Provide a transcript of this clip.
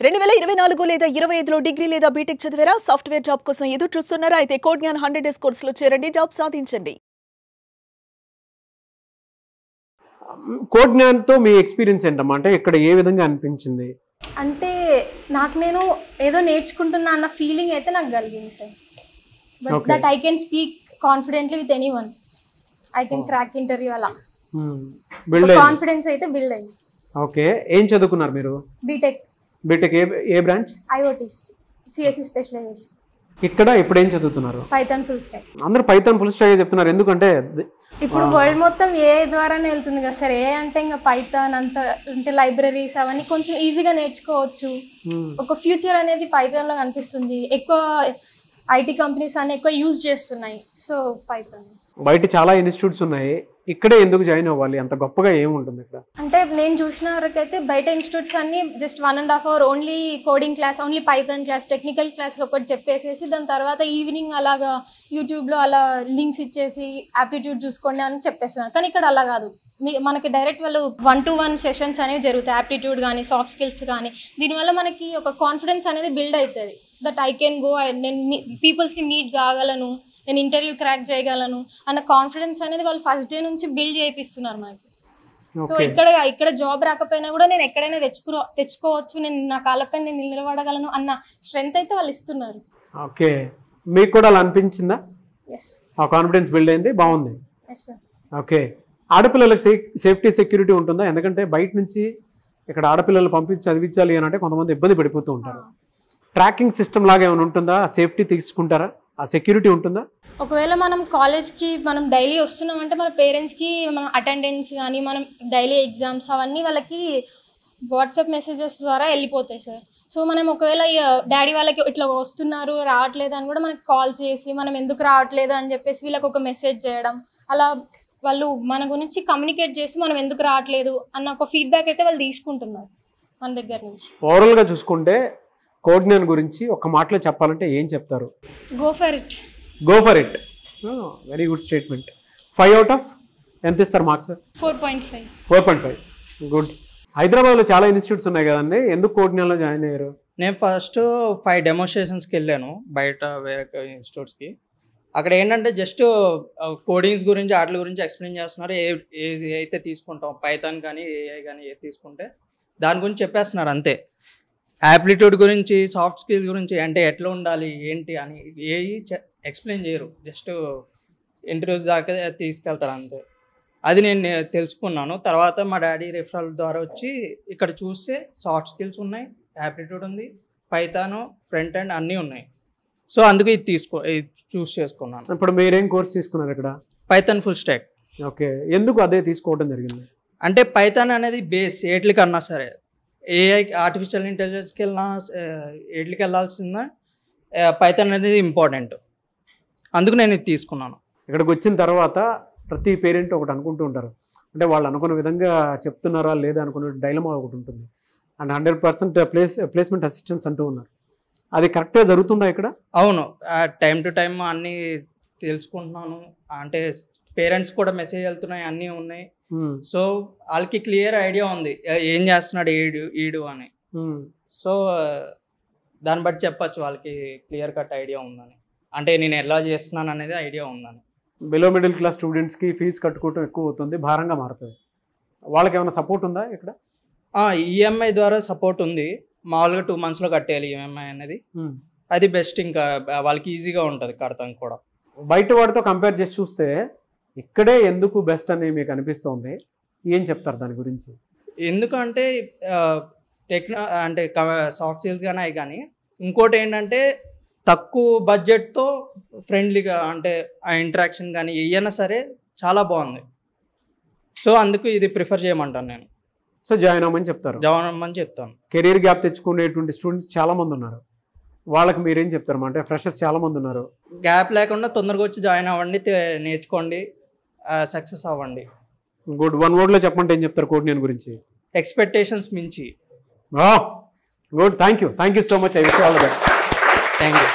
2024 లేదా 25లో డిగ్రీ లేదా బీటెక్ చదివారా? సాఫ్ట్వేర్ జాబ్ కోసం ఎదురు చూస్తున్నారా? అయితే కోడ్జ్ఞాన్ 100 డేస్ కోర్సులో చేరండి, జాబ్ సాధించండి. కోడ్జ్ఞాన్‌తో మీ ఎక్స్‌పీరియన్స్ ఏంటమ్మా? అంటే ఇక్కడ ఏ విధంగా అనిపించింది? అంటే నేను ఏదో నేర్చుకుంటున్నా అన్న ఫీలింగ్ అయితే నాకు కలిగింది sir. But that I can speak confidently with anyone. I can crack interview అలా. కాన్ఫిడెన్స్ అయితే బిల్డ్ అయింది. ఓకే, ఏం చదువుకున్నారు మీరు? బీటెక్. బీటెక్ ఏ బ్రాంచ్? IoT CSE specialisation. ఇక్కడ ఇప్పుడు ఏం చదువుతున్నారు? Python full stack. అందరూ పైథాన్ ఫుల్ స్టాక్ చెప్తున్నారు, ఎందుకంటే ఇప్పుడు వరల్డ్ మొత్తం ఏ ద్వారానే వెళ్తుంది కదా సార్. ఏ అంటే ఇంకా పైథాన్ అంత అంటే లైబ్రరీస్ అవన్నీ కొంచెం ఈజీగా నేర్చుకోవచ్చు. ఒక ఫ్యూచర్ అనేది పైథాన్లో కనిపిస్తుంది. ఎక్కువ ఐటీ కంపెనీస్ అన్ని ఎక్కువ యూజ్ చేస్తున్నాయి. So Python. బయట చాలా ఇన్స్టిట్యూట్స్ ఉన్నాయి, ఇక్కడే ఎందుకు జాయిన్ అవ్వాలి? అంత గొప్పగా ఏముంటుంది ఇక్కడ? అంటే నేను చూసిన వరకు అయితే బయట ఇన్స్టిట్యూట్స్ అన్ని just 1.5 hours only coding class, only Python class, technical classes ఒకటి చెప్పేసేసి దాని తర్వాత ఈవినింగ్ అలాగా యూట్యూబ్లో అలా లింక్స్ ఇచ్చేసి యాప్టిట్యూడ్ చూసుకోండి అని చెప్పేస్తున్నారు. కానీ ఇక్కడ అలా కాదు. మనకి డైరెక్ట్ వాళ్ళు 1-to-1 సెషన్స్ అనేవి జరుగుతాయి. యాప్టిట్యూడ్ కానీ సాఫ్ట్ స్కిల్స్ కానీ. దీనివల్ల మనకి ఒక కాన్ఫిడెన్స్ అనేది బిల్డ్ అవుతుంది. దట్ ఐ కెన్ గో, నేను పీపుల్స్ని మీట్ కాగలను, నేను ఇంటర్వ్యూ క్రాక్ చేయగలను అన్న కాన్ఫిడెన్స్ అనేది వాళ్ళు ఫస్ట్ డే నుంచి బిల్డ్ చేయిస్తున్నారు మనకి. సో ఇక్కడ జాబ్ రాకపోయినా కూడా నేను ఎక్కడైనా తెచ్చుకోవచ్చు, నేను నా కాళ్ళపై నేను నిలబడగలను అన్న స్ట్రెంగ్త్ అయితే వాళ్ళు ఇస్తున్నారు. ఓకే, మీకు కూడా అలా అనిపించిందా? ఎస్, ఆ కాన్ఫిడెన్స్ బిల్డ్ అయింది, బాగుంది. Yes sir. ఓకే, ఆడపిల్లలకు సేఫ్టీ సెక్యూరిటీ ఉంటుందా? ఎందుకంటే బయట నుంచి ఇక్కడ ఆడపిల్లలు పంపించి చదివించాలి అని అంటే కొంతమంది ఇబ్బంది పడిపోతూ ఉంటారు. ట్రాకింగ్ సిస్టమ్ లాగా ఏమైనా ఉంటుందా? ఆ సేఫ్టీ తీసుకుంటారా? ఆ సెక్యూరిటీ ఉంటుందా? ఒకవేళ మనం కాలేజ్కి మనం డైలీ వస్తున్నామంటే మన పేరెంట్స్కి మన అటెండెన్స్ కానీ మనం డైలీ ఎగ్జామ్స్ అవన్నీ వాళ్ళకి వాట్సాప్ మెసేజెస్ ద్వారా వెళ్ళిపోతాయి సార్. సో మనం ఒకవేళ డాడీ వాళ్ళకి ఇట్లా వస్తున్నారు రావట్లేదు అని కూడా మనకి కాల్ చేసి మనం ఎందుకు రావట్లేదు అని చెప్పేసి వీళ్ళకి ఒక మెసేజ్ చేయడం, అలా వాళ్ళు మన గురించి కమ్యూనికేట్ చేసి మనం ఎందుకు రావట్లేదు అన్న ఒక ఫీడ్బ్యాక్ అయితే వాళ్ళు తీసుకుంటున్నారు మన దగ్గర నుంచి. ఓవరాల్గా చూసుకుంటే కోడ్జ్ఞాన్ గురించి ఒక మాటలో చెప్పాలంటే ఏం చెప్తారు? Go for it. Go for it. Very good statement. 5 out of ఎంత ఇస్తారు మార్క్స్? 4.5. 4.5. గుడ్. హైదరాబాద్లో చాలా ఇన్స్టిట్యూట్స్ ఉన్నాయి కదండి, ఎందుకు కోడ్జ్ఞాన్లో జాయిన్ అయ్యారు? నేను ఫస్ట్ 5 డెమోన్స్ట్రేషన్స్కి వెళ్ళాను బయట వేరే ఇన్స్టిట్యూట్స్కి. అక్కడ ఏంటంటే జస్ట్ కోడింగ్స్ గురించి వాటి గురించి ఎక్స్ప్లెయిన్ చేస్తున్నారు. ఏ అయితే తీసుకుంటాం పైథాన్ కానీ ఏఐ కానీ ఏది తీసుకుంటే దాని గురించి చెప్పేస్తున్నారు అంతే. యాప్టిట్యూడ్ గురించి సాఫ్ట్ స్కిల్స్ గురించి అంటే ఎట్లా ఉండాలి ఏంటి అని ఏవి ఎక్స్ప్లెయిన్ చేయరు. జస్ట్ ఇంటర్వ్యూస్ దాకా తీసుకెళ్తారు అంతే. అది నేను తెలుసుకున్నాను. తర్వాత మా డాడీ రిఫరల్ ద్వారా వచ్చి ఇక్కడ చూస్తే సాఫ్ట్ స్కిల్స్ ఉన్నాయి, యాప్టిట్యూడ్ ఉంది, పైథాన్, ఫ్రంట్ ఎండ్ అన్నీ ఉన్నాయి. సో అందుకు ఇది చూస్ చేసుకున్నాను. ఇప్పుడు మీరేం కోర్స్ తీసుకున్నారు ఇక్కడ? Python full stock. ఓకే, ఎందుకు అదే తీసుకోవడం జరిగింది? అంటే పైథాన్ అనేది బేస్ ఏట్లకన్నా సరే, ఏఐ ఆర్టిఫిషియల్ ఇంటెలిజెన్స్కి వెళ్ళినా ఏట్లకి వెళ్ళాల్సిందా పైథాన్ అనేది ఇంపార్టెంట్. అందుకు నేను ఇది తీసుకున్నాను. ఇక్కడికి వచ్చిన తర్వాత ప్రతి పేరెంట్ ఒకటి అనుకుంటూ ఉంటారు, అంటే వాళ్ళు అనుకున్న విధంగా చెప్తున్నారా లేదా అనుకున్న డైలమా ఒకటి ఉంటుంది. అండ్ 100% ప్లేస్మెంట్ అసిస్టెన్స్ అంటూ ఉన్నారు, అది కరెక్ట్గా జరుగుతుందా ఇక్కడ? అవును, టైం టు టైం అన్నీ తెలుసుకుంటున్నాను. అంటే పేరెంట్స్ కూడా మెసేజ్ వెళ్తున్నాయి, అన్నీ ఉన్నాయి. సో వాళ్ళకి క్లియర్ ఐడియా ఉంది ఏం చేస్తున్నాడు ఈడు అని. సో దాన్ని బట్టి చెప్పచ్చు వాళ్ళకి క్లియర్ కట్ ఐడియా ఉందని, అంటే నేను ఎలా చేస్తున్నాను అనేది ఐడియా ఉందని. బిలో మిడిల్ క్లాస్ స్టూడెంట్స్కి ఫీజు కట్టుకోవటం ఎక్కువ అవుతుంది, భారంగా మారుతుంది. వాళ్ళకి ఏమైనా సపోర్ట్ ఉందా ఇక్కడ? ఈఎంఐ ద్వారా సపోర్ట్ ఉంది. మామూలుగా 2 monthsలో కట్టేయాలి ఈఎంఐ అనేది. అది బెస్ట్, ఇంకా వాళ్ళకి ఈజీగా ఉంటుంది కడతాం కూడా. బయట వాడితో కంపేర్ చేసి చూస్తే ఇక్కడే ఎందుకు బెస్ట్ అని మీకు అనిపిస్తుంది? ఏం చెప్తారు దాని గురించి? ఎందుకంటే అంటే సాఫ్ట్ స్కిల్స్ కానీ అవి కానీ, ఇంకోటి ఏంటంటే తక్కువ బడ్జెట్తో ఫ్రెండ్లీగా అంటే ఆ ఇంటరాక్షన్ కానీ ఏమైనా సరే చాలా బాగుంది. సో అందుకు ఇది ప్రిఫర్ చేయమంటాను నేను. సో జాయిన్ అవ్వమని చెప్తారు? జాయిన్ అవ్వమని చెప్తాను. కెరీర్ గ్యాప్ తెచ్చుకునేటువంటి స్టూడెంట్స్ చాలామంది ఉన్నారు, వాళ్ళకి మీరేం చెప్తారు? అంటే ఫ్రెషర్స్ చాలామంది ఉన్నారు. గ్యాప్ లేకుండా తొందరగా వచ్చి జాయిన్ అవ్వండి, నేర్చుకోండి, సక్సెస్ అవ్వండి. గుడ్. 1 wordలో చెప్పంటే ఏం చెప్తారు కోడ్జ్ఞాన్ గురించి? ఎక్స్పెక్టేషన్స్ మించి. Good. Thank you so much. I wish you all the best. Thank you.